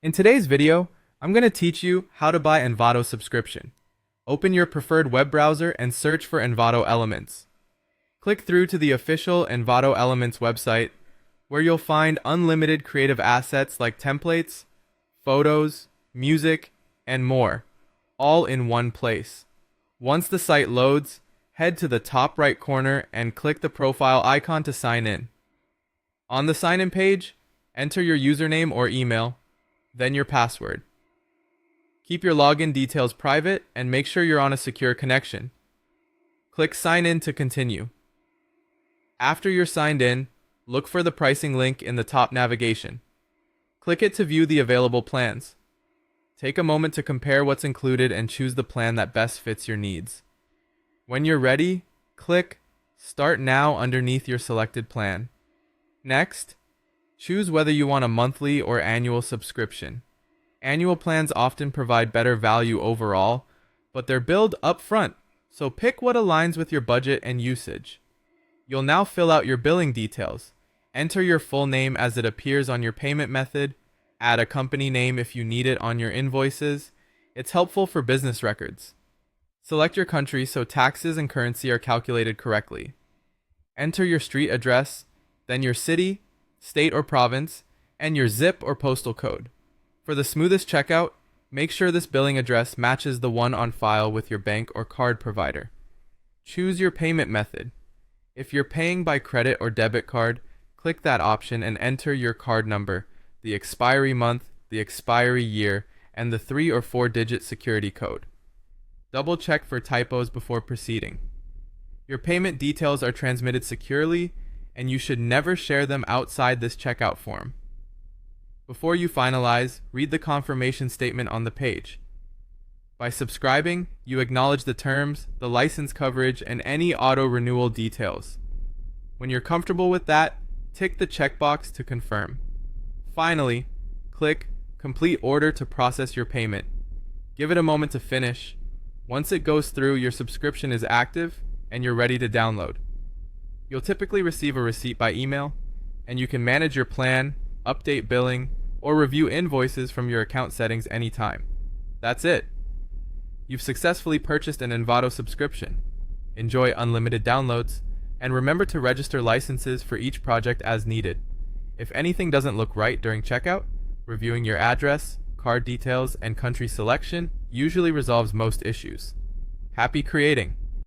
In today's video, I'm going to teach you how to buy Envato subscription. Open your preferred web browser and search for Envato Elements. Click through to the official Envato Elements website, where you'll find unlimited creative assets like templates, photos, music, and more, all in one place. Once the site loads, head to the top right corner and click the profile icon to sign in. On the sign-in page, enter your username or email, then your password. Keep your login details private and make sure you're on a secure connection. Click Sign In to continue. After you're signed in, look for the pricing link in the top navigation. Click it to view the available plans. Take a moment to compare what's included and choose the plan that best fits your needs. When you're ready, click Start Now underneath your selected plan. Next, choose whether you want a monthly or annual subscription. Annual plans often provide better value overall, but they're billed upfront, so pick what aligns with your budget and usage. You'll now fill out your billing details. Enter your full name as it appears on your payment method. Add a company name if you need it on your invoices. It's helpful for business records. Select your country so taxes and currency are calculated correctly. Enter your street address, then your city, state or province, and your zip or postal code. For the smoothest checkout, make sure this billing address matches the one on file with your bank or card provider. Choose your payment method. If you're paying by credit or debit card, click that option and enter your card number, the expiry month, the expiry year, and the 3 or 4-digit security code. Double check for typos before proceeding. Your payment details are transmitted securely, and you should never share them outside this checkout form. Before you finalize, read the confirmation statement on the page. By subscribing, you acknowledge the terms, the license coverage, and any auto-renewal details. When you're comfortable with that, tick the checkbox to confirm. Finally, click Complete Order to process your payment. Give it a moment to finish. Once it goes through, your subscription is active and you're ready to download. You'll typically receive a receipt by email, and you can manage your plan, update billing, or review invoices from your account settings anytime. That's it. You've successfully purchased an Envato subscription. Enjoy unlimited downloads, and remember to register licenses for each project as needed. If anything doesn't look right during checkout, reviewing your address, card details, and country selection usually resolves most issues. Happy creating!